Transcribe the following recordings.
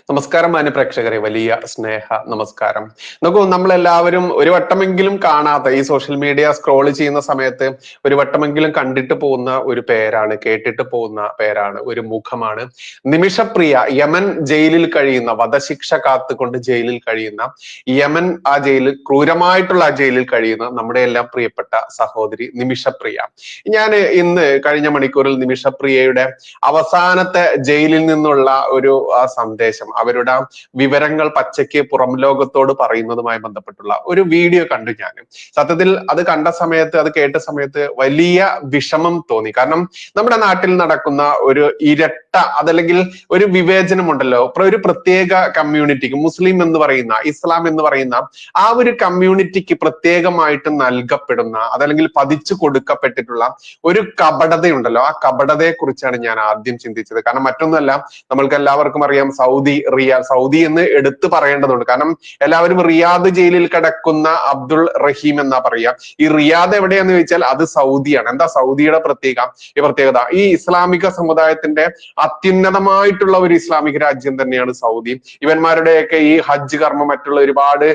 നമസ്കാരം മാന്യ പ്രേക്ഷകരെ, വലിയ സ്നേഹ നമസ്കാരം. നോക്കൂ, നമ്മളെല്ലാവരും ഒരു വട്ടമെങ്കിലും കാണാത്ത, ഈ സോഷ്യൽ മീഡിയ സ്ക്രോൾ ചെയ്യുന്ന സമയത്ത് ഒരു വട്ടമെങ്കിലും കണ്ടിട്ട് പോകുന്ന ഒരു പേരാണ്, കേട്ടിട്ട് പോകുന്ന പേരാണ്, ഒരു മുഖമാണ് നിമിഷപ്രിയ. യമൻ ജയിലിൽ കഴിയുന്ന, വധശിക്ഷ കാത്തുകൊണ്ട് ജയിലിൽ കഴിയുന്ന, യമൻ ആ ജയിലിൽ, ക്രൂരമായിട്ടുള്ള ആ ജയിലിൽ കഴിയുന്ന നമ്മുടെ എല്ലാം പ്രിയപ്പെട്ട സഹോദരി നിമിഷപ്രിയ. ഞാൻ ഇന്ന് കഴിഞ്ഞ മണിക്കൂറിൽ നിമിഷപ്രിയയുടെ അവസാനത്തെ ജയിലിൽ നിന്നുള്ള ഒരു സന്ദേശം, അവരുടെ വിവരങ്ങൾ പച്ചയ്ക്ക് പുറം ലോകത്തോട് പറയുന്നതുമായി ബന്ധപ്പെട്ടുള്ള ഒരു വീഡിയോ കണ്ടു ഞാൻ. സത്യത്തിൽ അത് കണ്ട സമയത്ത്, അത് കേട്ട സമയത്ത് വലിയ വിഷമം തോന്നി. കാരണം നമ്മുടെ നാട്ടിൽ നടക്കുന്ന ഒരു ഇരട്ട, അതല്ലെങ്കിൽ ഒരു വിവേചനമുണ്ടല്ലോ, ഒരു പ്രത്യേക കമ്മ്യൂണിറ്റിക്ക്, മുസ്ലിം എന്ന് പറയുന്ന, ഇസ്ലാം എന്ന് പറയുന്ന ആ ഒരു കമ്മ്യൂണിറ്റിക്ക് പ്രത്യേകമായിട്ട് നൽകപ്പെടുന്ന, അതല്ലെങ്കിൽ പതിച്ചു കൊടുക്കപ്പെട്ടിട്ടുള്ള ഒരു കപടതയുണ്ടല്ലോ, ആ കപടതയെ കുറിച്ചാണ് ഞാൻ ആദ്യം ചിന്തിച്ചത്. കാരണം മറ്റൊന്നുമല്ല, നമ്മൾക്ക് എല്ലാവർക്കും അറിയാം സൗദി എന്ന് എടുത്തു പറയേണ്ടതുണ്ട്. കാരണം എല്ലാവരും റിയാദ് ജയിലിൽ കിടക്കുന്ന അബ്ദുൾ റഹീം എന്നാ പറയാ. ഈ റിയാദ് എവിടെയാന്ന് ചോദിച്ചാൽ അത് സൗദിയാണ്. എന്താ സൗദിയുടെ പ്രത്യേകത? ഈ ഇസ്ലാമിക സമുദായത്തിന്റെ അത്യുന്നതമായിട്ടുള്ള ഒരു ഇസ്ലാമിക രാജ്യം തന്നെയാണ് സൗദി. ഇവന്മാരുടെയൊക്കെ ഈ ഹജ്ജ് കർമ്മം, മറ്റുള്ള ഒരുപാട്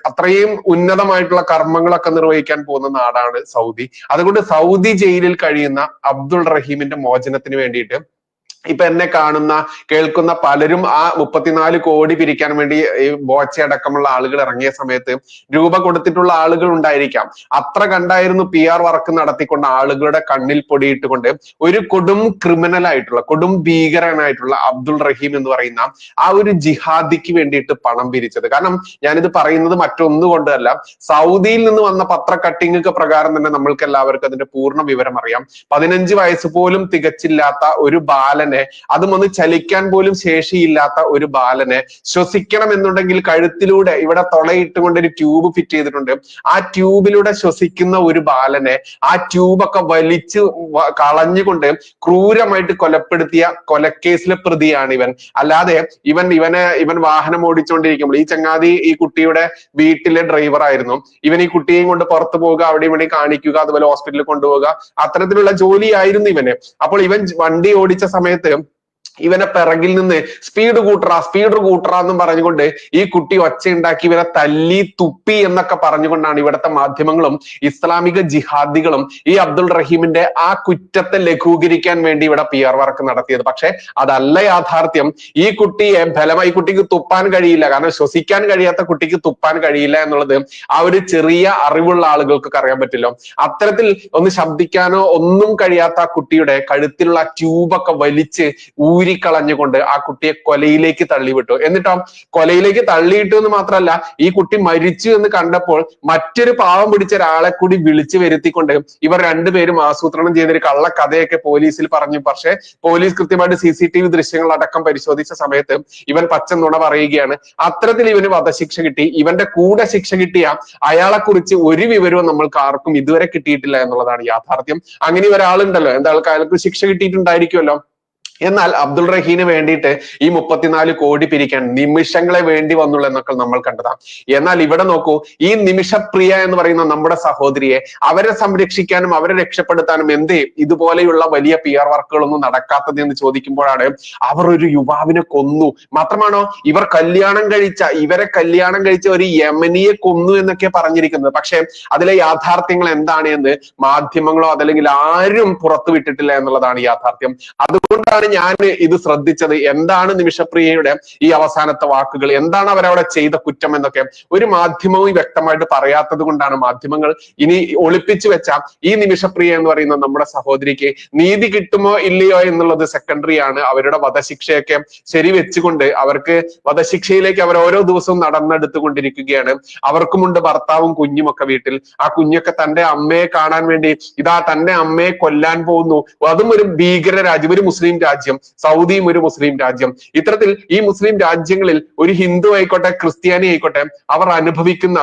അത്രയും ഉന്നതമായിട്ടുള്ള കർമ്മങ്ങളൊക്കെ നിർവഹിക്കാൻ പോകുന്ന നാടാണ് സൗദി. അതുകൊണ്ട് സൗദി ജയിലിൽ കഴിയുന്ന അബ്ദുൾ റഹീമിന്റെ മോചനത്തിന് വേണ്ടിയിട്ട് ഇപ്പൊ എന്നെ കാണുന്ന, കേൾക്കുന്ന പലരും ആ 34 കോടി പിരിക്കാൻ വേണ്ടി ഈ ബോച്ചയടക്കമുള്ള ആളുകൾ ഇറങ്ങിയ സമയത്ത് രൂപ കൊടുത്തിട്ടുള്ള ആളുകൾ ഉണ്ടായിരിക്കാം. അത്ര കണ്ടായിരുന്നു PR വർക്ക് നടത്തിക്കൊണ്ട് ആളുകളുടെ കണ്ണിൽ പൊടിയിട്ടുകൊണ്ട് ഒരു കൊടും ക്രിമിനൽ ആയിട്ടുള്ള, കൊടും ഭീകരനായിട്ടുള്ള അബ്ദുൾ റഹീം എന്ന് പറയുന്ന ആ ഒരു ജിഹാദിക്ക് വേണ്ടിയിട്ട് പണം പിരിച്ചത്. കാരണം ഞാനിത് പറയുന്നത് മറ്റൊന്നും കൊണ്ടല്ല, സൗദിയിൽ നിന്ന് വന്ന പത്ര കട്ടിങ്ങൊക്കെ പ്രകാരം തന്നെ നമ്മൾക്ക് എല്ലാവർക്കും അതിന്റെ പൂർണ്ണ വിവരം അറിയാം. 15 വയസ്സ് പോലും തികച്ചില്ലാത്ത ഒരു ബാലനെ, അതും ഒന്ന് ചലിക്കാൻ പോലും ശേഷിയില്ലാത്ത ഒരു ബാലനെ ശ്വസിക്കണം എന്നുണ്ടെങ്കിൽ കഴുത്തിലൂടെ ഇവിടെ തൊളയിട്ടുകൊണ്ട് ഒരു ട്യൂബ് ഫിറ്റ് ചെയ്തിട്ടുണ്ട്. ആ ട്യൂബിലൂടെ ശ്വസിക്കുന്ന ഒരു ബാലനെ ആ ട്യൂബൊക്കെ വലിച്ച് കളഞ്ഞുകൊണ്ട് ക്രൂരമായിട്ട് കൊലപ്പെടുത്തിയ കൊലക്കേസിലെ പ്രതിയാണ് ഇവൻ. അല്ലാതെ ഇവൻ വാഹനം ഓടിച്ചുകൊണ്ടിരിക്കുമ്പോൾ, ഈ ചങ്ങാതി ഈ കുട്ടിയുടെ വീട്ടിലെ ഡ്രൈവർ ആയിരുന്നു. ഇവൻ ഈ കുട്ടിയെയും കൊണ്ട് പുറത്തു പോവുക, അവിടെ ഇവിടെ കാണിക്കുക, അതുപോലെ ഹോസ്പിറ്റലിൽ കൊണ്ടുപോവുക, അത്തരത്തിലുള്ള ജോലിയായിരുന്നു ഇവന്. അപ്പോൾ ഇവൻ വണ്ടി ഓടിച്ച സമയത്ത് ഇവനെ പിറകിൽ നിന്ന് സ്പീഡ് കൂട്ടറ എന്നും പറഞ്ഞുകൊണ്ട് ഈ കുട്ടി ഒച്ചയുണ്ടാക്കി ഇവനെ തല്ലി തുപ്പി എന്നൊക്കെ പറഞ്ഞുകൊണ്ടാണ് ഇവിടുത്തെ മാധ്യമങ്ങളും ഇസ്ലാമിക ജിഹാദികളും ഈ അബ്ദുൾ റഹീമിന്റെ ആ കുറ്റത്തെ ലഘൂകരിക്കാൻ വേണ്ടി ഇവിടെ PR വർക്ക് നടത്തിയത്. പക്ഷെ അതല്ല യാഥാർത്ഥ്യം. ഈ കുട്ടിയെ ഈ കുട്ടിക്ക് തുപ്പാൻ കഴിയില്ല, കാരണം ശ്വസിക്കാൻ കഴിയാത്ത കുട്ടിക്ക് തുപ്പാൻ കഴിയില്ല എന്നുള്ളത് ആ ഒരു ചെറിയ അറിവുള്ള ആളുകൾക്കൊക്കെ അറിയാൻ പറ്റില്ല. അത്തരത്തിൽ ഒന്ന് ശബ്ദിക്കാനോ ഒന്നും കഴിയാത്ത ആ കുട്ടിയുടെ കഴുത്തിലുള്ള ട്യൂബൊക്കെ വലിച്ച് കളഞ്ഞുകൊണ്ട് ആ കുട്ടിയെ കൊലയിലേക്ക് തള്ളിവിട്ടു. എന്നിട്ടോ കൊലയിലേക്ക് തള്ളിയിട്ടു എന്ന് മാത്രമല്ല, ഈ കുട്ടി മരിച്ചു എന്ന് കണ്ടപ്പോൾ മറ്റൊരു പാവം പിടിച്ച ഒരാളെ കൂടി വിളിച്ചു വരുത്തിക്കൊണ്ട് ഇവർ രണ്ടുപേരും ആസൂത്രണം ചെയ്തൊരു കള്ളക്കഥയൊക്കെ പോലീസിൽ പറഞ്ഞു. പക്ഷെ പോലീസ് കൃത്യമായിട്ട് CCTV ദൃശ്യങ്ങൾ അടക്കം പരിശോധിച്ച സമയത്ത് ഇവൻ പച്ച നുണ പറയുകയാണ്. അത്തരത്തിൽ ഇവന് വധശിക്ഷ കിട്ടി. ഇവന്റെ കൂടെ ശിക്ഷ കിട്ടിയ അയാളെ കുറിച്ച് ഒരു വിവരവും നമ്മൾക്ക് ആർക്കും ഇതുവരെ കിട്ടിയിട്ടില്ല എന്നുള്ളതാണ് യാഥാർത്ഥ്യം. അങ്ങനെ ഒരാളുണ്ടല്ലോ, എന്തായാലും അയാൾക്ക് ശിക്ഷ കിട്ടിയിട്ടുണ്ടായിരിക്കുമല്ലോ. എന്നാൽ അബ്ദുൾ റഹീമിന് വേണ്ടിയിട്ട് ഈ 34 കോടി പിരിക്കാൻ നിമിഷങ്ങളെ വേണ്ടി വന്നുള്ളൂ എന്നൊക്കെ നമ്മൾ കണ്ടതാണ്. എന്നാൽ ഇവിടെ നോക്കൂ, ഈ നിമിഷപ്രിയ എന്ന് പറയുന്ന നമ്മുടെ സഹോദരിയെ, അവരെ സംരക്ഷിക്കാനും അവരെ രക്ഷപ്പെടുത്താനും എന്തേ ഇതുപോലെയുള്ള വലിയ PR വർക്കുകളൊന്നും നടക്കാത്തത് എന്ന് ചോദിക്കുമ്പോഴാണ് അവർ ഒരു യുവാവിനെ കൊന്നു. മാത്രമാണോ, ഇവരെ കല്യാണം കഴിച്ച ഒരു യമനിയെ കൊന്നു എന്നൊക്കെ പറഞ്ഞിരിക്കുന്നത്. പക്ഷെ അതിലെ യാഥാർത്ഥ്യങ്ങൾ എന്താണ് എന്ന് മാധ്യമങ്ങളോ അതല്ലെങ്കിൽ ആരും പുറത്തു വിട്ടിട്ടില്ല എന്നുള്ളതാണ് യാഥാർത്ഥ്യം. അതുകൊണ്ടാണ് ഞാൻ ഇത് ശ്രദ്ധിച്ചത്. എന്താണ് നിമിഷപ്രിയയുടെ ഈ അവസാനത്തെ വാക്കുകൾ, എന്താണ് അവരവിടെ ചെയ്ത കുറ്റം എന്നൊക്കെ ഒരു മാധ്യമവും വ്യക്തമായിട്ട് പറയാത്തത് കൊണ്ടാണ് മാധ്യമങ്ങൾ ഇനി ഒളിപ്പിച്ചു വെച്ച ഈ നിമിഷപ്രിയ എന്ന് പറയുന്ന നമ്മുടെ സഹോദരിക്ക് നീതി കിട്ടുമോ ഇല്ലയോ എന്നുള്ളത് സെക്കൻഡറി ആണ്. അവരുടെ വധശിക്ഷയൊക്കെ ശരിവെച്ചുകൊണ്ട് അവർക്ക് വധശിക്ഷയിലേക്ക് അവർ ഓരോ ദിവസവും നടന്നെടുത്തുകൊണ്ടിരിക്കുകയാണ്. അവർക്കുമുണ്ട് ഭർത്താവും കുഞ്ഞും ഒക്കെ വീട്ടിൽ. ആ കുഞ്ഞൊക്കെ തന്റെ അമ്മയെ കാണാൻ വേണ്ടി ഇതാ തന്റെ അമ്മയെ കൊല്ലാൻ പോകുന്നു. അതും ഒരു ഭീകര രാജ്യം, ഒരു മുസ്ലിം രാജ്യം. സൗദിയും ഒരു മുസ്ലിം രാജ്യം. ഇത്തരത്തിൽ ഈ മുസ്ലിം രാജ്യങ്ങളിൽ ഒരു ഹിന്ദു ആയിക്കോട്ടെ ക്രിസ്ത്യാനി ആയിക്കോട്ടെ അവർ അനുഭവിക്കുന്ന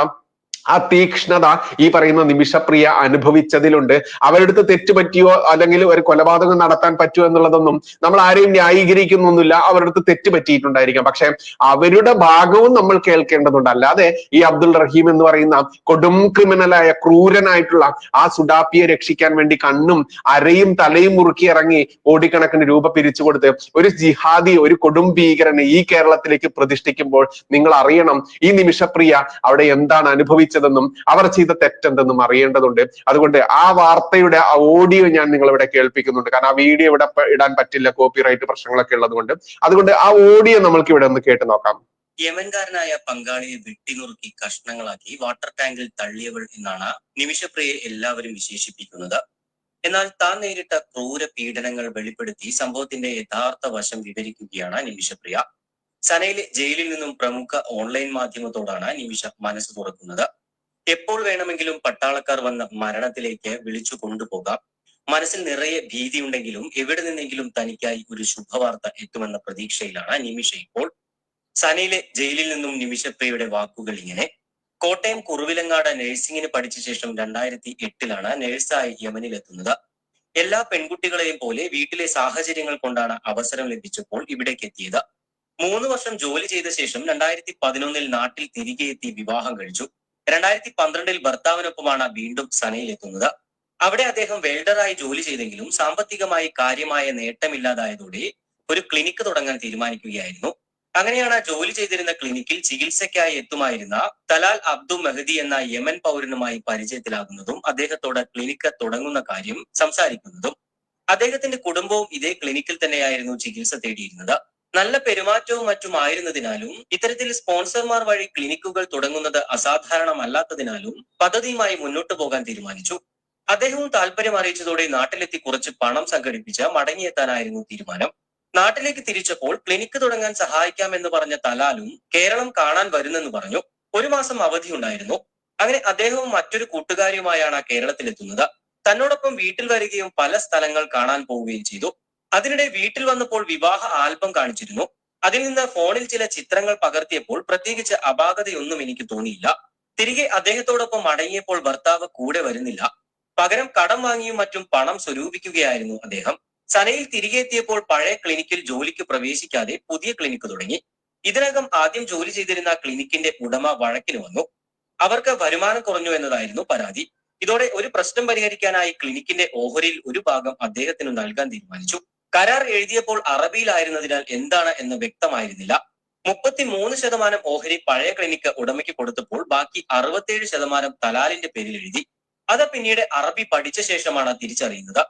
ആ തീക്ഷ്ണത ഈ പറയുന്ന നിമിഷപ്രിയ അനുഭവിച്ചതിലുണ്ട്. അവരുടെ അടുത്ത് തെറ്റ് പറ്റിയോ അല്ലെങ്കിൽ ഒരു കൊലപാതകം നടത്താൻ പറ്റുമോ എന്നുള്ളതൊന്നും നമ്മൾ ആരെയും ന്യായീകരിക്കുന്നൊന്നുമില്ല. അവരുടെ അടുത്ത് തെറ്റ് പറ്റിയിട്ടുണ്ടായിരിക്കാം. പക്ഷെ അവരുടെ ഭാഗവും നമ്മൾ കേൾക്കേണ്ടതുണ്ട്. അല്ലാതെ ഈ അബ്ദുൾ റഹീം എന്ന് പറയുന്ന കൊടും ക്രിമിനലായ ക്രൂരനായിട്ടുള്ള ആ സുഡാപ്പിയെ രക്ഷിക്കാൻ വേണ്ടി കണ്ണും അരയും തലയും മുറുക്കി ഇറങ്ങി കോടിക്കണക്കിന് രൂപ പിരിച്ചു കൊടുത്ത് ഒരു ജിഹാദി, ഒരു കൊടും ഭീകരനെ ഈ കേരളത്തിലേക്ക് പ്രതിഷ്ഠിക്കുമ്പോൾ നിങ്ങൾ അറിയണം ഈ നിമിഷപ്രിയ അവിടെ എന്താണ് അനുഭവിച്ചതെന്നും അവർ ചെയ്ത തെറ്റെന്തെന്നും അറിയേണ്ടതുണ്ട്. അതുകൊണ്ട് ആ വാർത്തയുടെ ആ ഓഡിയോ ഞാൻ നിങ്ങളിവിടെ കേൾപ്പിക്കുന്നുണ്ട്. കാരണം ആ വീഡിയോ ഇവിടെ ഇടാൻ പറ്റില്ല, കോപ്പിറൈറ്റ് പ്രശ്നങ്ങളൊക്കെ ഉള്ളത് കൊണ്ട്. അതുകൊണ്ട് ആ ഓഡിയോ നമ്മൾക്ക് ഇവിടെ ഒന്ന് കേട്ട് നോക്കാം. യമൻകാരനായ പങ്കാളിയെ വെട്ടിനുറുക്കി കഷ്ണങ്ങളാക്കി വാട്ടർ ടാങ്കിൽ തള്ളിയവൾ എന്നാണ് നിമിഷപ്രിയയെ എല്ലാവരും വിശേഷിപ്പിക്കുന്നത്. എന്നാൽ താൻ നേരിട്ട ക്രൂര പീഡനങ്ങൾ വെളിപ്പെടുത്തി സംഭവത്തിന്റെ യഥാർത്ഥ വശം വിവരിക്കുകയാണ് നിമിഷപ്രിയ. സനയിലെ ജയിലിൽ നിന്നും പ്രമുഖ ഓൺലൈൻ മാധ്യമത്തോടാണ് നിമിഷ മനസ്സ് തുറക്കുന്നത്. എപ്പോൾ വേണമെങ്കിലും പട്ടാളക്കാർ വന്ന് മരണത്തിലേക്ക് വിളിച്ചു കൊണ്ടുപോകാം. മനസ്സിൽ നിറയെ ഭീതിയുണ്ടെങ്കിലും എവിടെ നിന്നെങ്കിലും തനിക്കായി ഒരു ശുഭവാർത്ത എത്തുമെന്ന പ്രതീക്ഷയിലാണ് നിമിഷ ഇപ്പോൾ. സനയിലെ ജയിലിൽ നിന്നും നിമിഷപ്രിയയുടെ വാക്കുകൾ ഇങ്ങനെ: കോട്ടയം കുറുവിലങ്ങാട് നഴ്സിംഗിന് പഠിച്ച ശേഷം 2008 നഴ്സായി യമനിലെത്തുന്നത്. എല്ലാ പെൺകുട്ടികളെയും പോലെ വീട്ടിലെ സാഹചര്യങ്ങൾ കൊണ്ടാണ് അവസരം ലഭിച്ചപ്പോൾ ഇവിടേക്ക് എത്തിയത്. 3 വർഷം ജോലി ചെയ്ത ശേഷം 2011 നാട്ടിൽ തിരികെ എത്തി വിവാഹം കഴിച്ചു. 2012 ഭർത്താവിനൊപ്പമാണ് വീണ്ടും സനയിലെത്തുന്നത്. അവിടെ അദ്ദേഹം വെൽഡറായി ജോലി ചെയ്തെങ്കിലും സാമ്പത്തികമായി കാര്യമായ നേട്ടമില്ലാതായതോടെ ഒരു ക്ലിനിക്ക് തുടങ്ങാൻ തീരുമാനിക്കുകയായിരുന്നു. അങ്ങനെയാണ് ജോലി ചെയ്തിരുന്ന ക്ലിനിക്കിൽ ചികിത്സയ്ക്കായി എത്തുമായിരുന്ന തലാൽ അബ്ദു മെഹദി എന്ന യമൻ പൗരനുമായി പരിചയത്തിലാകുന്നതും അദ്ദേഹത്തോട് ക്ലിനിക്ക് തുടങ്ങുന്ന കാര്യം സംസാരിക്കുന്നതും. അദ്ദേഹത്തിന്റെ കുടുംബവും ഇതേ ക്ലിനിക്കിൽ തന്നെയായിരുന്നു ചികിത്സ തേടിയിരുന്നത്. നല്ല പെരുമാറ്റവും മറ്റുമായിരുന്നതിനാലും ഇത്തരത്തിൽ സ്പോൺസർമാർ വഴി ക്ലിനിക്കുകൾ തുടങ്ങുന്നത് അസാധാരണമല്ലാത്തതിനാലും പദ്ധതിയുമായി മുന്നോട്ടു പോകാൻ തീരുമാനിച്ചു. അദ്ദേഹവും താല്പര്യം അറിയിച്ചതോടെ നാട്ടിലെത്തി കുറച്ച് പണം സംഘടിപ്പിച്ച് മടങ്ങിയെത്താനായിരുന്നു തീരുമാനം. നാട്ടിലേക്ക് തിരിച്ചപ്പോൾ ക്ലിനിക്ക് തുടങ്ങാൻ സഹായിക്കാമെന്ന് പറഞ്ഞ തലാലും കേരളം കാണാൻ വരുന്നെന്ന് പറഞ്ഞു. 1 മാസം അവധി ഉണ്ടായിരുന്നു. അങ്ങനെ അദ്ദേഹവും മറ്റൊരു കൂട്ടുകാരിയുമായാണ് കേരളത്തിലെത്തുന്നത്. തന്നോടൊപ്പം വീട്ടിൽ വരികയും പല സ്ഥലങ്ങൾ കാണാൻ പോവുകയും ചെയ്തു. അതിനിടെ വീട്ടിൽ വന്നപ്പോൾ വിവാഹ ആൽബം കാണിച്ചിരുന്നു. അതിൽ നിന്ന് ഫോണിൽ ചില ചിത്രങ്ങൾ പകർത്തിയപ്പോൾ പ്രത്യേകിച്ച് അപാകതയൊന്നും എനിക്ക് തോന്നിയില്ല. തിരികെ അദ്ദേഹത്തോടൊപ്പം മടങ്ങിയപ്പോൾ ഭർത്താവ് കൂടെ വരുന്നില്ല. പകരം കടം വാങ്ങിയും മറ്റും പണം സ്വരൂപിക്കുകയായിരുന്നു അദ്ദേഹം. സനയിൽ തിരികെ എത്തിയപ്പോൾ പഴയ ക്ലിനിക്കിൽ ജോലിക്ക് പ്രവേശിക്കാതെ പുതിയ ക്ലിനിക്ക് തുടങ്ങി. ഇതിനകം ആദ്യം ജോലി ചെയ്തിരുന്ന ക്ലിനിക്കിന്റെ ഉടമ വഴക്കിന് വന്നു. അവർക്ക് വരുമാനം കുറഞ്ഞു എന്നതായിരുന്നു പരാതി. ഇതോടെ ഒരു പ്രശ്നം പരിഹരിക്കാനായി ക്ലിനിക്കിന്റെ ഓഹരിയിൽ ഒരു ഭാഗം അദ്ദേഹത്തിന് നൽകാൻ തീരുമാനിച്ചു. കരാർ എഴുതിയപ്പോൾ അറബിയിലായിരുന്നതിനാൽ എന്താണ് എന്ന് വ്യക്തമായിരുന്നില്ല. 33% ഓഹരി പഴയ ക്ലിനിക്ക് ഉടമയ്ക്ക് കൊടുത്തപ്പോൾ ബാക്കി 67% തലാലിന്റെ പേരിൽ എഴുതി. അത് പിന്നീട് അറബി പഠിച്ച ശേഷമാണ് തിരിച്ചറിയുന്നത്.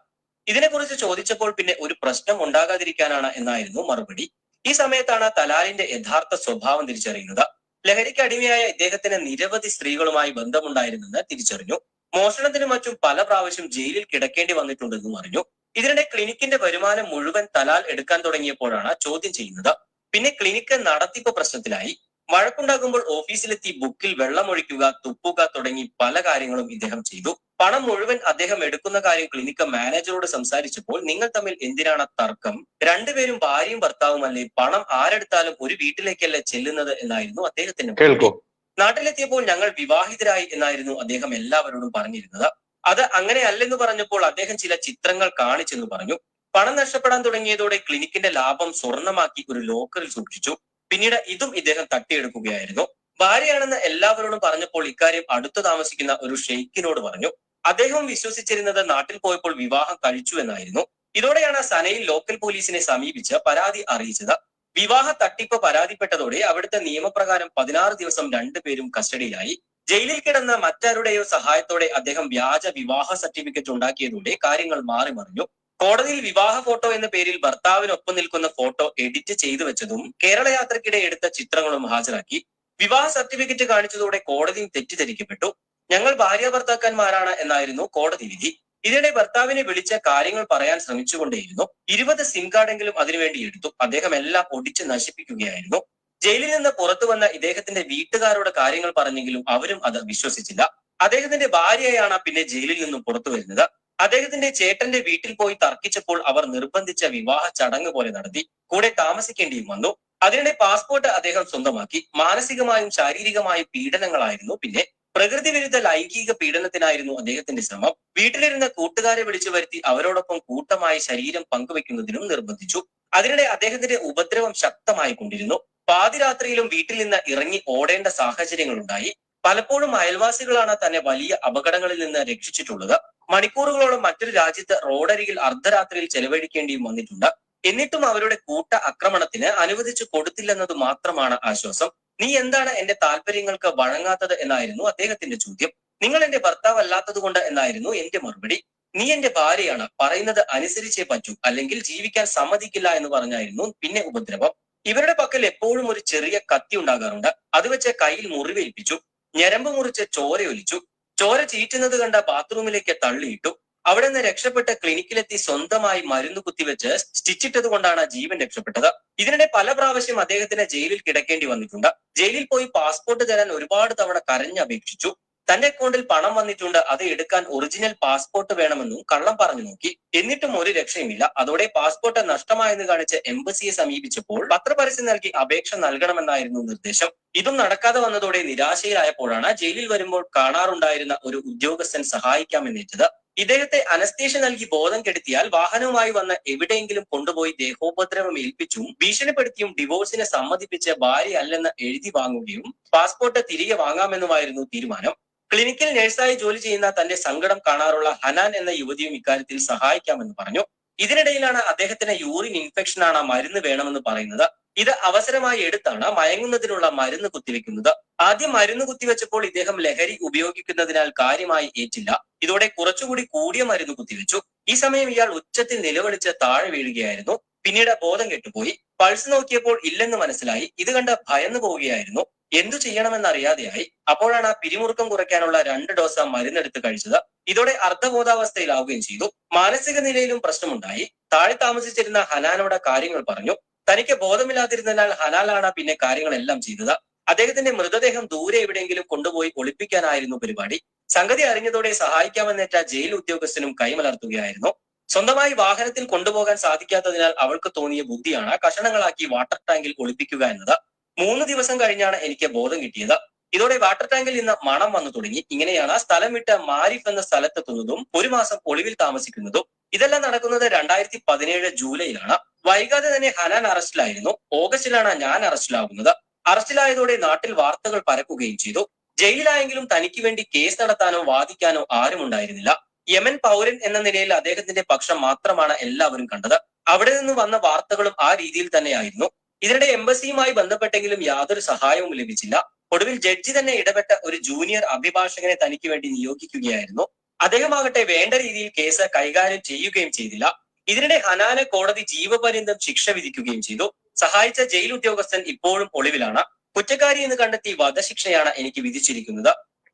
ഇതിനെക്കുറിച്ച് ചോദിച്ചപ്പോൾ പിന്നെ ഒരു പ്രശ്നം ഉണ്ടാകാതിരിക്കാനാണ് എന്നായിരുന്നു മറുപടി. ഈ സമയത്താണ് തലാലിന്റെ യഥാർത്ഥ സ്വഭാവം തിരിച്ചറിയുന്നത്. ലഹരിക്ക് അടിമയായ ഇദ്ദേഹത്തിന് നിരവധി സ്ത്രീകളുമായി ബന്ധമുണ്ടായിരുന്നെന്ന് തിരിച്ചറിഞ്ഞു. മോഷണത്തിനും മറ്റും പല പ്രാവശ്യം ജയിലിൽ കിടക്കേണ്ടി വന്നിട്ടുണ്ടെന്നും അറിഞ്ഞു. ഇതിനിടെ ക്ലിനിക്കിന്റെ വരുമാനം മുഴുവൻ തലാൽ എടുക്കാൻ തുടങ്ങിയപ്പോഴാണ് ചോദ്യം ചെയ്യുന്നത്. പിന്നെ ക്ലിനിക്ക് നടത്തിപ്പ് പ്രശ്നത്തിലായി. വഴക്കുണ്ടാകുമ്പോൾ ഓഫീസിലെത്തി ബുക്കിൽ വെള്ളമൊഴിക്കുക, തുപ്പുക തുടങ്ങി പല കാര്യങ്ങളും ഇദ്ദേഹം ചെയ്തു. പണം മുഴുവൻ അദ്ദേഹം എടുക്കുന്ന കാര്യം ക്ലിനിക്ക് മാനേജറോട് സംസാരിച്ചപ്പോൾ നിങ്ങൾ തമ്മിൽ എന്തിനാണ് തർക്കം? രണ്ടുപേരും ഭാര്യയും ഭർത്താവുമല്ലേ, പണം ആരെടുത്താലും ഒരു വീട്ടിലേക്കല്ലേ ചെല്ലുന്നത് എന്നായിരുന്നു അദ്ദേഹത്തിന്റെ. നാട്ടിലെത്തിയപ്പോൾ ഞങ്ങൾ വിവാഹിതരായി എന്നായിരുന്നു അദ്ദേഹം എല്ലാവരോടും പറഞ്ഞിരുന്നത്. അത് അങ്ങനെയല്ലെന്ന് പറഞ്ഞപ്പോൾ അദ്ദേഹം ചില ചിത്രങ്ങൾ കാണിച്ചെന്ന് പറഞ്ഞു. പണം നഷ്ടപ്പെടാൻ തുടങ്ങിയതോടെ ക്ലിനിക്കിന്റെ ലാഭം സ്വർണമാക്കി ഒരു ലോക്കറിൽ സൂക്ഷിച്ചു. പിന്നീട് ഇതും ഇദ്ദേഹം തട്ടിയെടുക്കുകയായിരുന്നു. ഭാര്യയാണെന്ന് എല്ലാവരോടും പറഞ്ഞപ്പോൾ ഇക്കാര്യം അടുത്തു താമസിക്കുന്ന ഒരു ഷെയ്ഖിനോട് പറഞ്ഞു. അദ്ദേഹം വിശ്വസിച്ചിരുന്നത് നാട്ടിൽ പോയപ്പോൾ വിവാഹം കഴിച്ചു എന്നായിരുന്നു. ഇതോടെയാണ് സനയിൽ ലോക്കൽ പോലീസിനെ സമീപിച്ച് പരാതി അറിയിച്ചത്. വിവാഹ തട്ടിപ്പ് പരാതിപ്പെട്ടതോടെ അവിടുത്തെ നിയമപ്രകാരം 16 ദിവസം രണ്ടുപേരും കസ്റ്റഡിയിലായി. ജയിലിൽ കിടന്ന മറ്റാരുടെയോ സഹായത്തോടെ അദ്ദേഹം വ്യാജ വിവാഹ സർട്ടിഫിക്കറ്റ് ഉണ്ടാക്കിയതോടെ കാര്യങ്ങൾ മാറി മറിഞ്ഞു. കോടതിയിൽ വിവാഹ ഫോട്ടോ എന്ന പേരിൽ ഭർത്താവിനൊപ്പം നിൽക്കുന്ന ഫോട്ടോ എഡിറ്റ് ചെയ്തു വെച്ചതും കേരള യാത്രക്കിടെ എടുത്ത ചിത്രങ്ങളും ഹാജരാക്കി. വിവാഹ സർട്ടിഫിക്കറ്റ് കാണിച്ചതോടെ കോടതിയും തെറ്റിദ്ധരിക്കപ്പെട്ടു. ഞങ്ങൾ ഭാര്യ ഭർത്താക്കന്മാരാണ് എന്നായിരുന്നു കോടതി വിധി. ഇതിനിടെ ഭർത്താവിനെ വിളിച്ച കാര്യങ്ങൾ പറയാൻ ശ്രമിച്ചുകൊണ്ടേയിരുന്നു. 20 സിം കാർഡെങ്കിലും അതിനുവേണ്ടി എടുത്തു. അദ്ദേഹം എല്ലാം ഒടിച്ച് നശിപ്പിക്കുകയായിരുന്നു. ജയിലിൽ നിന്ന് പുറത്തു വന്ന ഇദ്ദേഹത്തിന്റെ വീട്ടുകാരോട് കാര്യങ്ങൾ പറഞ്ഞെങ്കിലും അവരും അത് വിശ്വസിച്ചില്ല. അദ്ദേഹത്തിന്റെ ഭാര്യയാണ് പിന്നെ ജയിലിൽ നിന്നും പുറത്തു വരുന്നത്. അദ്ദേഹത്തിന്റെ ചേട്ടന്റെ വീട്ടിൽ പോയി തർക്കിച്ചപ്പോൾ അവർ നിർബന്ധിച്ച വിവാഹ ചടങ്ങ് പോലെ നടത്തി. കൂടെ താമസിക്കേണ്ടിയും വന്നു. അതിനിടെ പാസ്പോർട്ട് അദ്ദേഹം സ്വന്തമാക്കി. മാനസികമായും ശാരീരികമായും പീഡനങ്ങളായിരുന്നു. പിന്നെ പ്രകൃതി വിരുദ്ധ ലൈംഗിക പീഡനത്തിനായിരുന്നു അദ്ദേഹത്തിന്റെ ശ്രമം. വീട്ടിലിരുന്ന കൂട്ടുകാരെ വിളിച്ചു വരുത്തി അവരോടൊപ്പം കൂട്ടമായി ശരീരം പങ്കുവെക്കുന്നതിനും നിർബന്ധിച്ചു. അതിനിടെ അദ്ദേഹത്തിന്റെ ഉപദ്രവം ശക്തമായി കൊണ്ടിരുന്നു. പാതിരാത്രിയിലും വീട്ടിൽ നിന്ന് ഇറങ്ങി ഓടേണ്ട സാഹചര്യങ്ങൾ ഉണ്ടായി. പലപ്പോഴും അയൽവാസികളാണ് തന്നെ വലിയ അപകടങ്ങളിൽ നിന്ന് രക്ഷിച്ചിട്ടുള്ളത്. മണിക്കൂറുകളോളം മറ്റൊരു രാജ്യത്ത് റോഡരികിൽ അർദ്ധരാത്രിയിൽ ചെലവഴിക്കേണ്ടിയും വന്നിട്ടുണ്ട്. എന്നിട്ടും അവരുടെ കൂട്ട ആക്രമണത്തിന് അനുവദിച്ചു കൊടുത്തില്ലെന്നത് മാത്രമാണ് ആശ്വാസം. നീ എന്താണ് എന്റെ താല്പര്യങ്ങൾക്ക് വഴങ്ങാത്തത് എന്നായിരുന്നു അദ്ദേഹത്തിന്റെ ചോദ്യം. നിങ്ങൾ എന്റെ ഭർത്താവ് അല്ലാത്തത് കൊണ്ട് എന്നായിരുന്നു എന്റെ മറുപടി. നീ എന്റെ ഭാര്യയാണ്, പറയുന്നത് അനുസരിച്ചേ പറ്റൂ, അല്ലെങ്കിൽ ജീവിക്കാൻ സമ്മതിക്കില്ല എന്ന് പറഞ്ഞായിരുന്നു പിന്നെ ഉപദ്രവം. ഇവരുടെ പക്കൽ എപ്പോഴും ഒരു ചെറിയ കത്തി ഉണ്ടാകാറുണ്ട്. അത് വെച്ച് കയ്യിൽ മുറിവേൽപ്പിച്ചു. ഞരമ്പ് മുറിച്ച് ചോരയൊലിച്ചു. ചോര ചീറ്റുന്നത് കണ്ട ബാത്റൂമിലേക്ക് തള്ളിയിട്ടു. അവിടെ നിന്ന് രക്ഷപ്പെട്ട് ക്ലിനിക്കിലെത്തി സ്വന്തമായി മരുന്ന് കുത്തിവെച്ച് സ്റ്റിച്ചിട്ടത് കൊണ്ടാണ് ജീവൻ രക്ഷപ്പെട്ടത്. ഇതിനിടെ പല പ്രാവശ്യം അദ്ദേഹത്തിന് ജയിലിൽ കിടക്കേണ്ടി വന്നിട്ടുണ്ട്. ജയിലിൽ പോയി പാസ്പോർട്ട് തരാൻ ഒരുപാട് തവണ കരഞ്ഞപേക്ഷിച്ചു. തന്റെ അക്കൗണ്ടിൽ പണം വന്നിട്ടുണ്ട്, അത് എടുക്കാൻ ഒറിജിനൽ പാസ്പോർട്ട് വേണമെന്നും കള്ളം പറഞ്ഞു നോക്കി. എന്നിട്ടും ഒരു രക്ഷയുമില്ല. അതോടെ പാസ്പോർട്ട് നഷ്ടമായെന്ന് കാണിച്ച് എംബസിയെ സമീപിച്ചപ്പോൾ പത്രപരസ്യം നൽകി അപേക്ഷ നൽകണമെന്നായിരുന്നു നിർദ്ദേശം. ഇതും നടക്കാതെ വന്നതോടെ നിരാശയിലായപ്പോഴാണ് ജയിലിൽ വരുമ്പോൾ കാണാറുണ്ടായിരുന്ന ഒരു ഉദ്യോഗസ്ഥൻ സഹായിക്കാമെന്നേറ്റത്. ഇദ്ദേഹത്തെ അനസ്തേഷ്യ നൽകി ബോധം കെടുത്തിയാൽ വാഹനവുമായി വന്ന് എവിടെയെങ്കിലും കൊണ്ടുപോയി ദേഹോപദ്രവം ഏൽപ്പിച്ചും ഭീഷണിപ്പെടുത്തിയും ഡിവോഴ്സിനെ സമ്മതിപ്പിച്ച് ഭാര്യ അല്ലെന്ന് എഴുതി വാങ്ങുകയും പാസ്പോർട്ട് തിരികെ വാങ്ങാമെന്നുമായിരുന്നു തീരുമാനം. ക്ലിനിക്കിൽ നഴ്സായി ജോലി ചെയ്യുന്ന തന്റെ സങ്കടം കാണാറുള്ള ഹനാൻ എന്ന യുവതിയും ഇക്കാര്യത്തിൽ സഹായിക്കാമെന്ന് പറഞ്ഞു. ഇതിനിടയിലാണ് അദ്ദേഹത്തിന് യൂറിൻ ഇൻഫെക്ഷനാണ്, മരുന്ന് വേണമെന്ന് പറയുന്നത്. ഇത് അവസരമായി എടുത്താണ് മയങ്ങുന്നതിനുള്ള മരുന്ന് കുത്തിവെക്കുന്നത്. ആദ്യം മരുന്ന് കുത്തിവെച്ചപ്പോൾ ഇദ്ദേഹം ലഹരി ഉപയോഗിക്കുന്നതിനാൽ കാര്യമായി ഏറ്റില്ല. ഇതോടെ കുറച്ചുകൂടി കൂടിയ മരുന്ന് കുത്തിവെച്ചു. ഈ സമയം ഇയാൾ ഉച്ചത്തിൽ നിലവിളിച്ച് താഴെ വീഴുകയായിരുന്നു. പിന്നീട് ബോധം കെട്ടുപോയി. പൾസ് നോക്കിയപ്പോൾ ഇല്ലെന്ന് മനസ്സിലായി. ഇത് കണ്ട് ഭയന്നു പോവുകയായിരുന്നു. എന്തു ചെയ്യണമെന്നറിയാതെയായി. അപ്പോഴാണ് പിരിമുറുക്കം കുറയ്ക്കാനുള്ള 2 ഡോസ് മരുന്നെടുത്ത് കഴിച്ചത്. ഇതോടെ അർദ്ധബോധാവസ്ഥയിലാവുകയും ചെയ്തു. മാനസിക നിലയിലും പ്രശ്നമുണ്ടായി. താഴെ താമസിച്ചിരുന്ന ഹനാനോട് കാര്യങ്ങൾ പറഞ്ഞു. തനിക്ക് ബോധമില്ലാതിരുന്നതിനാൽ ഹനാലാണ് പിന്നെ കാര്യങ്ങളെല്ലാം ചെയ്തത്. അദ്ദേഹത്തിന്റെ മൃതദേഹം ദൂരെ എവിടെയെങ്കിലും കൊണ്ടുപോയി ഒളിപ്പിക്കാനായിരുന്നു പരിപാടി. സംഗതി അറിഞ്ഞതോടെ സഹായിക്കാമെന്നേറ്റ ജയിൽ ഉദ്യോഗസ്ഥനും കൈമലർത്തുകയായിരുന്നു. സ്വന്തമായി വാഹനത്തിൽ കൊണ്ടുപോകാൻ സാധിക്കാത്തതിനാൽ അവൾക്ക് തോന്നിയ ബുദ്ധിയാണ് കഷണങ്ങളാക്കി വാട്ടർ ടാങ്കിൽ ഒളിപ്പിക്കുക എന്നത്. 3 ദിവസം കഴിഞ്ഞാണ് എനിക്ക് ബോധം കിട്ടിയത്. ഇതോടെ വാട്ടർ ടാങ്കിൽ നിന്ന് മണം വന്നു തുടങ്ങി. ഇങ്ങനെയാണ് സ്ഥലം വിട്ട് മാരിഫ് എന്ന സ്ഥലത്തെത്തുന്നതും 1 മാസം ഒളിവിൽ താമസിക്കുന്നതും. ഇതെല്ലാം നടക്കുന്നത് 2017 ജൂലൈയിലാണ്. വൈകാതെ തന്നെ ഹനാൻ അറസ്റ്റിലായിരുന്നു. ഓഗസ്റ്റിലാണ് ഞാൻ അറസ്റ്റിലാകുന്നത്. അറസ്റ്റിലായതോടെ നാട്ടിൽ വാർത്തകൾ പരക്കുകയും ചെയ്തു. ജയിലിലായെങ്കിലും തനിക്ക് വേണ്ടി കേസ് നടത്താനോ വാദിക്കാനോ ആരും ഉണ്ടായിരുന്നില്ല. യമൻ പൗരൻ എന്ന നിലയിൽ അദ്ദേഹത്തിന്റെ പക്ഷം മാത്രമാണ് എല്ലാവരും കണ്ടത്. അവിടെ നിന്ന് വന്ന വാർത്തകളും ആ രീതിയിൽ തന്നെയായിരുന്നു. ഇതിനിടെ എംബസിയുമായി ബന്ധപ്പെട്ടെങ്കിലും യാതൊരു സഹായവും ലഭിച്ചില്ല. ഒടുവിൽ ജഡ്ജി തന്നെ ഇടപെട്ട ഒരു ജൂനിയർ അഭിഭാഷകനെ തനിക്ക് വേണ്ടി നിയോഗിക്കുകയായിരുന്നു. അദ്ദേഹമാകട്ടെ വേണ്ട രീതിയിൽ കേസ് കൈകാര്യം ചെയ്യുകയും ചെയ്തില്ല. ഇതിനിടെ ഹനാന് കോടതി ജീവപര്യന്തം ശിക്ഷ വിധിക്കുകയും ചെയ്തു. സഹായിച്ച ജയിൽ ഉദ്യോഗസ്ഥൻ ഇപ്പോഴും ഒളിവിലാണ്. കുറ്റക്കാരി എന്ന് കണ്ടെത്തി വധശിക്ഷയാണ് എനിക്ക് വിധിച്ചിരിക്കുന്നത്.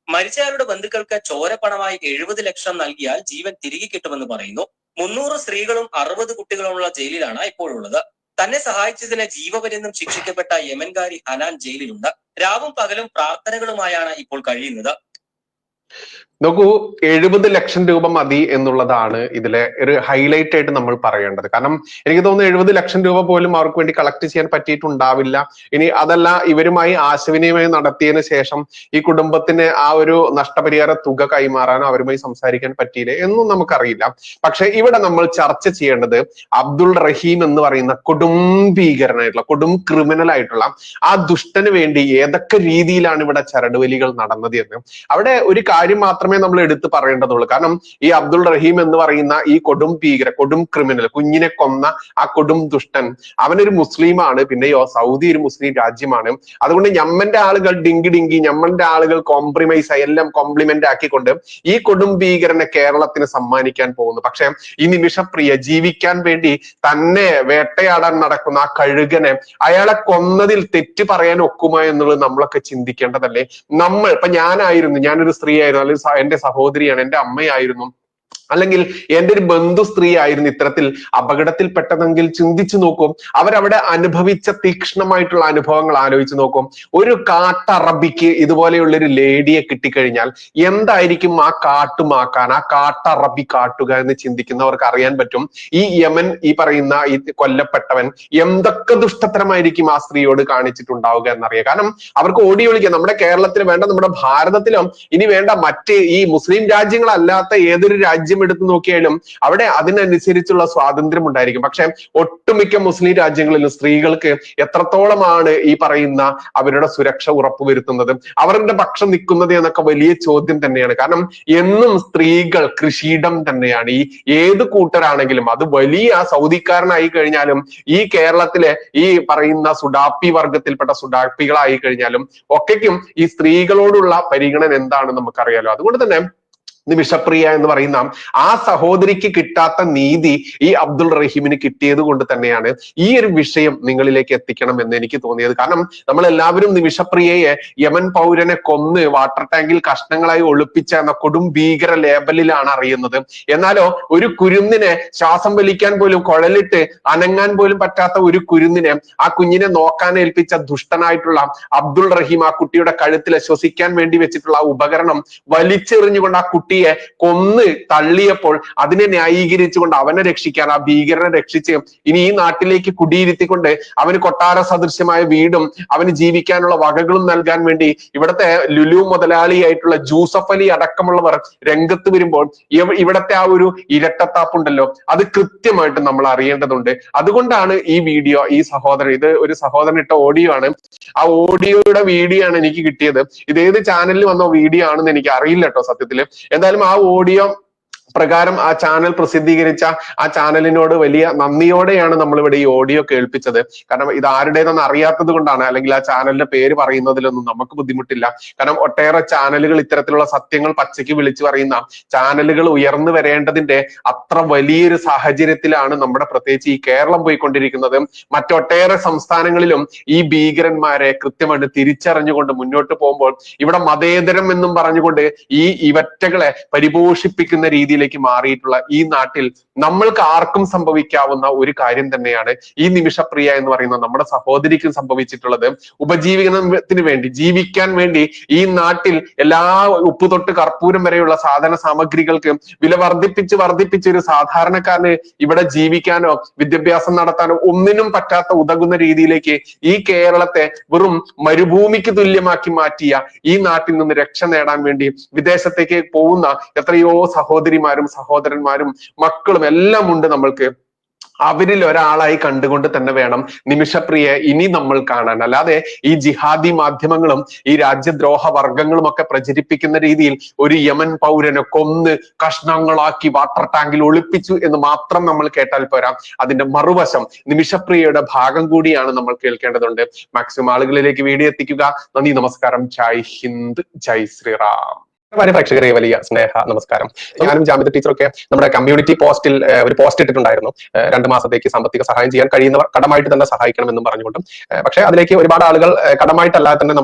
മരിച്ചയാളുടെ ബന്ധുക്കൾക്ക് ചോരപ്പണമായി 70 ലക്ഷം നൽകിയാൽ ജീവൻ തിരികെ കിട്ടുമെന്ന് പറയുന്നു. 300 സ്ത്രീകളും 60 കുട്ടികളുമുള്ള ജയിലിലാണ് ഇപ്പോഴുള്ളത്. തന്നെ സഹായിച്ചതിന് ജീവപര്യന്തം ശിക്ഷിക്കപ്പെട്ട യമൻകാരി ഹനാൻ ജയിലിലുണ്ട്. രാവും പകലും പ്രാർത്ഥനകളുമായാണ് ഇപ്പോൾ കഴിയുന്നത്. നോക്കൂ, 70 ലക്ഷം രൂപ മതി എന്നുള്ളതാണ് ഇതിലെ ഒരു ഹൈലൈറ്റ് ആയിട്ട് നമ്മൾ പറയേണ്ടത്. കാരണം എനിക്ക് തോന്നുന്നു 70 ലക്ഷം രൂപ പോലും അവർക്ക് വേണ്ടി കളക്ട് ചെയ്യാൻ പറ്റിയിട്ടുണ്ടാവില്ല. ഇനി അതല്ല, ഇവരുമായി ആശയവിനിമയം നടത്തിയതിനു ശേഷം ഈ കുടുംബത്തിന് ആ ഒരു നഷ്ടപരിഹാര തുക കൈമാറാനോ അവരുമായി സംസാരിക്കാൻ പറ്റിയില്ലേ എന്നും നമുക്കറിയില്ല. പക്ഷെ ഇവിടെ നമ്മൾ ചർച്ച ചെയ്യേണ്ടത് അബ്ദുൾ റഹീം എന്ന് പറയുന്ന കൊടും ഭീകരനായിട്ടുള്ള, കൊടും ക്രിമിനൽ ആയിട്ടുള്ള ആ ദുഷ്ടന് വേണ്ടി ഏതൊക്കെ രീതിയിലാണ് ഇവിടെ ചരടുവലികൾ നടന്നത് എന്ന്. അവിടെ ഒരു കാര്യം മാത്രമേ നമ്മൾ എടുത്ത് പറയേണ്ടതുള്ളൂ. കാരണം ഈ അബ്ദുൾ റഹീം എന്ന് പറയുന്ന ഈ കൊടും ഭീകര, കൊടും ക്രിമിനൽ, കുഞ്ഞിനെ കൊന്ന ആ കൊടും ദുഷ്ടൻ, അവനൊരു മുസ്ലിമാണ്. പിന്നെയോ സൗദി ഒരു മുസ്ലിം രാജ്യമാണ്. അതുകൊണ്ട് ഞമ്മന്റെ ആളുകൾ ഡിങ്കി ഞമ്മന്റെ ആളുകൾ കോംപ്രമൈസ് ആയി എല്ലാം കോംപ്ലിമെന്റ് ആക്കിക്കൊണ്ട് ഈ കൊടും ഭീകരനെ കേരളത്തിന് സമ്മാനിക്കാൻ പോകുന്നു. പക്ഷെ ഈ നിമിഷപ്രിയ ജീവിക്കാൻ വേണ്ടി തന്നെ വേട്ടയാടാൻ നടക്കുന്ന ആ കഴുകനെ അയാളെ കൊന്നതിൽ തെറ്റ് പറയാൻ ഒക്കുമോ എന്നുള്ളത് നമ്മളൊക്കെ ചിന്തിക്കേണ്ടതല്ലേ. നമ്മൾ ഇപ്പൊ ഞാനൊരു സ്ത്രീ ആയിരുന്നു, അല്ലെങ്കിൽ എന്റെ സഹോദരിയാണ്, എന്റെ അമ്മയായിരുന്നു, അല്ലെങ്കിൽ എന്റെ ഒരു ബന്ധു സ്ത്രീ ആയിരുന്നു ഇത്തരത്തിൽ അപകടത്തിൽപ്പെട്ടതെങ്കിൽ ചിന്തിച്ചു നോക്കും. അവരവിടെ അനുഭവിച്ച തീക്ഷ്ണമായിട്ടുള്ള അനുഭവങ്ങൾ ആലോചിച്ച് നോക്കും. ഒരു കാട്ടറബിക്ക് ഇതുപോലെയുള്ള ഒരു ലേഡിയെ കിട്ടിക്കഴിഞ്ഞാൽ എന്തായിരിക്കും ആ കാട്ടുമാക്കാൻ, ആ കാട്ടറബി കാട്ടുക എന്ന് ചിന്തിക്കുന്നവർക്ക് അറിയാൻ പറ്റും ഈ യമൻ ഈ പറയുന്ന ഈ കൊല്ലപ്പെട്ടവൻ എന്തൊക്കെ ദുഷ്ടത്തരമായിരിക്കും ആ സ്ത്രീയോട് കാണിച്ചിട്ടുണ്ടാവുക എന്നറിയാം. കാരണം അവർക്ക് ഓടി ഒളിക്കാം. നമ്മുടെ കേരളത്തിൽ വേണ്ട, നമ്മുടെ ഭാരതത്തിലും ഇനി വേണ്ട മറ്റ് ഈ മുസ്ലിം രാജ്യങ്ങളല്ലാത്ത ഏതൊരു രാജ്യം എടുത്തു നോക്കിയാലും അവിടെ അതിനനുസരിച്ചുള്ള സ്വാതന്ത്ര്യം ഉണ്ടായിരിക്കും. പക്ഷെ ഒട്ടുമിക്ക മുസ്ലിം രാജ്യങ്ങളിലും സ്ത്രീകൾക്ക് എത്രത്തോളമാണ് ഈ പറയുന്ന അവരുടെ സുരക്ഷ ഉറപ്പുവരുത്തുന്നത്, അവരുടെ പക്ഷം നിൽക്കുന്നത് എന്നൊക്കെ വലിയ ചോദ്യം തന്നെയാണ്. കാരണം എന്നും സ്ത്രീകൾ കൃഷിയിടം തന്നെയാണ്. ഈ ഏത് കൂട്ടരാണെങ്കിലും, അത് വലിയ സൗദിക്കാരനായി കഴിഞ്ഞാലും ഈ കേരളത്തിലെ ഈ പറയുന്ന സുഡാപ്പി വർഗത്തിൽപ്പെട്ട സുഡാപ്പികളായി കഴിഞ്ഞാലും ഒക്കെയും ഈ സ്ത്രീകളോടുള്ള പരിഗണന എന്താണെന്ന് നമുക്കറിയാലോ. അതുകൊണ്ട് തന്നെ നിമിഷപ്രിയ എന്ന് പറയുന്ന ആ സഹോദരിക്ക് കിട്ടാത്ത നീതി ഈ അബ്ദുൾ റഹീമിന് കിട്ടിയത് കൊണ്ട് തന്നെയാണ് ഈ ഒരു വിഷയം നിങ്ങളിലേക്ക് എത്തിക്കണം എന്ന് എനിക്ക് തോന്നിയത്. കാരണം നമ്മൾ എല്ലാവരും നിമിഷപ്രിയയെ യമൻ പൗരനെ കൊന്ന് വാട്ടർ ടാങ്കിൽ കഷ്ണങ്ങളായി ഒളിപ്പിച്ച എന്ന കൊടും ഭീകര ലേബലിലാണ് അറിയുന്നത്. എന്നാലോ ഒരു കുരുന്നിനെ ശ്വാസം വലിക്കാൻ പോലും, കുഴലിട്ട് അനങ്ങാൻ പോലും പറ്റാത്ത ഒരു കുരുന്നിനെ, ആ കുഞ്ഞിനെ നോക്കാൻ ഏൽപ്പിച്ച ദുഷ്ടനായിട്ടുള്ള അബ്ദുൾ റഹീം ആ കുട്ടിയുടെ കഴുത്തിൽ ശ്വസിക്കാൻ വേണ്ടി വെച്ചിട്ടുള്ള ആ ഉപകരണം വലിച്ചെറിഞ്ഞുകൊണ്ട് ആ കുട്ടിയെ കൊന്ന് തള്ളിയപ്പോൾ അതിനെ ന്യായീകരിച്ചുകൊണ്ട് അവനെ രക്ഷിക്കാൻ, ആ ഭീകരനെ രക്ഷിച്ച് ഇനി ഈ നാട്ടിലേക്ക് കുടിയിരുത്തിക്കൊണ്ട് അവന് കൊട്ടാര സദൃശ്യമായ വീടും അവന് ജീവിക്കാനുള്ള വകകളും നൽകാൻ വേണ്ടി ഇവിടുത്തെ ലുലു മുതലാളിയായിട്ടുള്ള ജൂസഫ് അലി അടക്കമുള്ളവർ രംഗത്ത് വരുമ്പോൾ ഇവിടത്തെ ആ ഒരു ഇരട്ടത്താപ്പുണ്ടല്ലോ, അത് കൃത്യമായിട്ട് നമ്മൾ അറിയേണ്ടതുണ്ട്. അതുകൊണ്ടാണ് ഈ വീഡിയോ ഈ സഹോദരൻ, ഇത് ഒരു സഹോദരൻ ഇട്ട ഓഡിയോ ആണ്, ആ ഓഡിയോയുടെ വീഡിയോ ആണ് എനിക്ക് കിട്ടിയത്. ഇത് ഏത് ചാനലിൽ വന്ന വീഡിയോ ആണെന്ന് എനിക്ക് അറിയില്ല കേട്ടോ സത്യത്തില്. എന്തായാലും ആ ഓഡിയോ പ്രകാരം ആ ചാനൽ പ്രസിദ്ധീകരിച്ച ആ ചാനലിനോട് വലിയ നന്ദിയോടെയാണ് നമ്മളിവിടെ ഈ ഓഡിയോ കേൾപ്പിച്ചത്. കാരണം ഇത് ആരുടേതെന്ന് അറിയാത്തത് കൊണ്ടാണ്, അല്ലെങ്കിൽ ആ ചാനലിന്റെ പേര് പറയുന്നതിലൊന്നും നമുക്ക് ബുദ്ധിമുട്ടില്ല. കാരണം ഒട്ടേറെ ചാനലുകൾ ഇത്തരത്തിലുള്ള സത്യങ്ങൾ പച്ചയ്ക്ക് വിളിച്ചു പറയുന്ന ചാനലുകൾ ഉയർന്നു വരേണ്ടതിന്റെ അത്ര വലിയൊരു സാഹചര്യത്തിലാണ് നമ്മുടെ പ്രത്യേകിച്ച് ഈ കേരളം പോയിക്കൊണ്ടിരിക്കുന്നത്. മറ്റൊട്ടേറെ സംസ്ഥാനങ്ങളിലും ഈ ഭീകരന്മാരെ കൃത്യമായിട്ട് തിരിച്ചറിഞ്ഞുകൊണ്ട് മുന്നോട്ട് പോകുമ്പോൾ ഇവിടെ മതേതരം എന്നും പറഞ്ഞുകൊണ്ട് ഈ ഇവറ്റകളെ പരിപോഷിപ്പിക്കുന്ന രീതിയിൽ മാറിയിട്ടുള്ള ഈ നാട്ടിൽ നമ്മൾക്ക് ആർക്കും സംഭവിക്കാവുന്ന ഒരു കാര്യം തന്നെയാണ് ഈ നിമിഷപ്രിയ എന്ന് പറയുന്ന നമ്മുടെ സഹോദരിക്കും സംഭവിച്ചിട്ടുള്ളത്. ഉപജീവനത്തിന് വേണ്ടി, ജീവിക്കാൻ വേണ്ടി ഈ നാട്ടിൽ എല്ലാ ഉപ്പ് തൊട്ട് കർപ്പൂരം വരെയുള്ള സാധന സാമഗ്രികൾക്ക് വില വർദ്ധിപ്പിച്ച് ഒരു സാധാരണക്കാരന് ഇവിടെ ജീവിക്കാനോ വിദ്യാഭ്യാസം നടത്താനോ ഒന്നിനും പറ്റാത്ത ഉതകുന്ന രീതിയിലേക്ക് ഈ കേരളത്തെ വെറും മരുഭൂമിക്ക് തുല്യമാക്കി മാറ്റിയ ഈ നാട്ടിൽ നിന്ന് രക്ഷ നേടാൻ വേണ്ടി വിദേശത്തേക്ക് പോകുന്ന എത്രയോ സഹോദരിമാരും സഹോദരന്മാരും മക്കളും എല്ലാം ഉണ്ട് നമ്മൾക്ക്. അവരിൽ ഒരാളായി കണ്ടുകൊണ്ട് തന്നെ വേണം നിമിഷപ്രിയയെ ഇനി നമ്മൾ കാണാൻ. അല്ലാതെ ഈ ജിഹാദി മാധ്യമങ്ങളും ഈ രാജ്യദ്രോഹ വർഗങ്ങളും ഒക്കെ പ്രചരിപ്പിക്കുന്ന രീതിയിൽ ഒരു യമൻ പൗരനെ കൊന്ന് കഷ്ണങ്ങളാക്കി വാട്ടർ ടാങ്കിൽ ഒളിപ്പിച്ചു എന്ന് മാത്രം നമ്മൾ കേട്ടാൽ പോരാ. അതിന്റെ മറുവശം നിമിഷപ്രിയയുടെ ഭാഗം കൂടിയാണ് നമ്മൾ കേൾക്കേണ്ടതുണ്ട്. മാക്സിമം ആളുകളിലേക്ക് വീഡിയോ എത്തിക്കുക. നന്ദി, നമസ്കാരം. ജയ് ഹിന്ദ്, ജയ് ശ്രീറാം. പ്രേക്ഷകരെ വലിയ സ്നേഹ നമസ്കാരം. ഞാനും ജാമിദ ടീച്ചറൊക്കെ നമ്മുടെ കമ്മ്യൂണിറ്റി പോസ്റ്റിൽ ഒരു പോസ്റ്റ് ഇട്ടിട്ടുണ്ടായിരുന്നു. 2 മാസത്തേക്ക് സാമ്പത്തിക സഹായം ചെയ്യാൻ കഴിയുന്നവർ കടമായിട്ട് തന്നെ സഹായിക്കണമെന്നും പറഞ്ഞുകൊണ്ടും. പക്ഷെ അതിലേക്ക് ഒരുപാട് ആളുകൾ കടമായിട്ടല്ലാതെ തന്നെ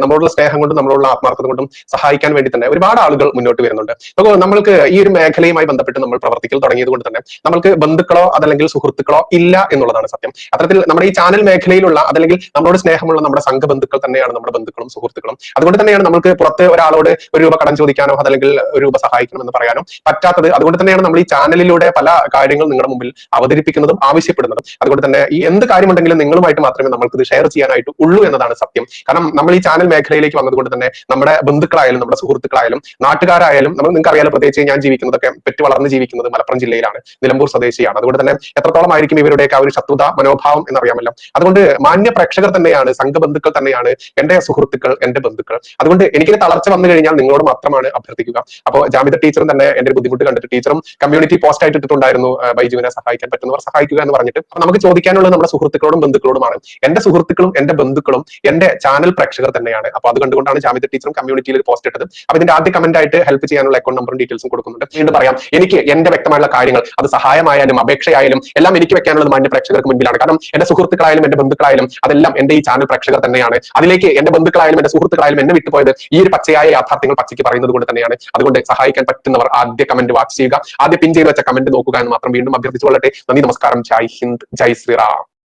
നമ്മളോടുള്ള സ്നേഹം കൊണ്ടും നമ്മളോടുള്ള ആത്മാർത്ഥത കൊണ്ടും സഹായിക്കാൻ വേണ്ടി തന്നെ ഒരുപാട് ആളുകൾ മുന്നോട്ട് വരുന്നുണ്ട്. അപ്പോൾ നമ്മൾക്ക് ഈ ഒരു മേഖലയുമായി ബന്ധപ്പെട്ട് നമ്മൾ പ്രവർത്തിക്കൽ തുടങ്ങിയത് കൊണ്ട് തന്നെ നമ്മൾക്ക് ബന്ധുക്കളോ അതല്ലെങ്കിൽ സുഹൃത്തുക്കളോ ഇല്ല എന്നുള്ളതാണ് സത്യം. അത്തരത്തിൽ നമ്മുടെ ഈ ചാനൽ മേഖലയിലുള്ള അതല്ലെങ്കിൽ നമ്മളോട് സ്നേഹമുള്ള നമ്മുടെ സംഘബന്ധുക്കൾ തന്നെയാണ് നമ്മുടെ ബന്ധുക്കളും സുഹൃത്തുക്കളും. അതുകൊണ്ട് തന്നെയാണ് നമുക്ക് പുറത്ത് ഒരാളോട് ഒരു രൂപ കടം ചോദിക്കാനോ അതല്ലെങ്കിൽ ഒരു രൂപ സഹായിക്കണം എന്ന് പറയാനോ പറ്റാത്തത്. അതുകൊണ്ട് തന്നെയാണ് നമ്മൾ ഈ ചാനലിലൂടെ പല കാര്യങ്ങൾ നിങ്ങളുടെ മുമ്പിൽ അവതരിപ്പിക്കുന്നതും ആവശ്യപ്പെടുന്നതും. അതുകൊണ്ട് തന്നെ ഈ എന്ത് കാര്യമുണ്ടെങ്കിലും നിങ്ങളുമായിട്ട് മാത്രമേ നമ്മൾക്ക് ഇത് ഷെയർ ചെയ്യാനായിട്ട് ഉള്ളൂ എന്നതാണ് സത്യം. കാരണം നമ്മൾ ഈ ചാനൽ മേഖലയിലേക്ക് വന്നതുകൊണ്ട് തന്നെ നമ്മുടെ ബന്ധുക്കളായാലും നമ്മുടെ സുഹൃത്തുക്കളായാലും നാട്ടുകാരായാലും നിങ്ങൾക്ക് അറിയാലോ, പ്രത്യേകിച്ച് ഞാൻ ജീവിക്കുന്നതൊക്കെ പെറ്റ് വളർന്ന് ജീവിക്കുന്നത് മലപ്പുറം ജില്ലയിലാണ്, നിലമ്പൂർ സ്വദേശിയാണ്. അതുകൊണ്ട് തന്നെ എത്രത്തോളം ആയിരിക്കും ഇവരുടെയൊക്കെ ആ ഒരു ശത്രുത മനോഭാവം എന്നറിയാമല്ലോ. അതുകൊണ്ട് മാന്യ പ്രേക്ഷകർ തന്നെയാണ്, സംഘബന്ധുക്കൾ തന്നെയാണ് എന്റെ സുഹൃത്തുക്കൾ, എന്റെ ബന്ധുക്കൾ. അതുകൊണ്ട് എനിക്കൊരു തളർച്ച വന്നു കഴിഞ്ഞാൽ നിങ്ങളോട് മാത്രമാണ് അഭ്യർത്ഥിക്കുക. അപ്പോൾ ജാമിദ ടീച്ചറും തന്നെ എന്റെ ബുദ്ധിമുട്ട് കണ്ടിട്ട് ടീച്ചറും കമ്മ്യൂണിറ്റി പോസ്റ്റ് ആയിട്ട് ഇട്ടിട്ടുണ്ടായിരുന്നു, ബൈജുവിനെ സഹായിക്കാൻ പറ്റുന്നവർ സഹായിക്കുക എന്ന് പറഞ്ഞിട്ട്. അപ്പൊ നമുക്ക് ചോദിക്കാനുള്ളത് നമ്മുടെ സുഹൃത്തുക്കളോടും ബന്ധുക്കളോടുമാണ്. എന്റെ സുഹൃത്തുക്കളും എന്റെ ബന്ധുക്കളും എന്റെ ചാനൽ പ്രേക്ഷകർ തന്നെയാണ്. അപ്പൊ അത് കണ്ടുകൊണ്ടാണ് ജാമിദ ടീച്ചറും കമ്മ്യൂണിറ്റിയിൽ ഒരു പോസ്റ്റ് ഇട്ടത്. അപ്പൊ ഇതിന്റെ ആദ്യ കമന്റ് ആയിട്ട് ഹെൽപ്പ് ചെയ്യാനുള്ള അക്കൗണ്ട് നമ്പറും ഡീറ്റെയിൽസും കൊടുക്കുന്നുണ്ട്. വീണ്ടും പറയാം, എനിക്ക് എന്റെ വ്യക്തമായുള്ള കാര്യങ്ങൾ, അത് സഹായമായാലും അപേക്ഷയായാലും എല്ലാം എനിക്ക് വെക്കാനുള്ളത് മാന്യ പ്രേക്ഷകർക്ക് മുൻപിലാണ്. കാരണം എന്റെ സുഹൃത്തുക്കളായാലും എന്റെ ബന്ധുക്കളായാലും അതെല്ലാം എന്റെ ഈ ചാനൽ പ്രേക്ഷകർ തന്നെയാണ്. അതിലേക്ക് എന്റെ ബന്ധുക്കളായാലും എന്റെ സുഹൃത്തുക്കളായാലും എന്നെ വിട്ടുപോയത് ഈ ഒരു പച്ചയായ യാഥാർത്ഥ്യങ്ങൾ പച്ചയ്ക്ക് തമാശയ്ക്ക് പറയുന്നത് കൊണ്ട് തന്നെയാണ്. അതുകൊണ്ട് സഹായിക്കാൻ പറ്റുന്നവർ ആദ്യ കമന്റ് വാച്ച് ചെയ്യുക, ആദ്യം പിൻ ചെയ്ത് വെച്ച കമന്റ് നോക്കുക എന്ന് മാത്രം വീണ്ടും അഭ്യർത്ഥിച്ചുകൊള്ളട്ടെ. നന്ദി, നമസ്കാരം, ജയ് ഹിന്ദ്, ജയ് ശ്രീറാം.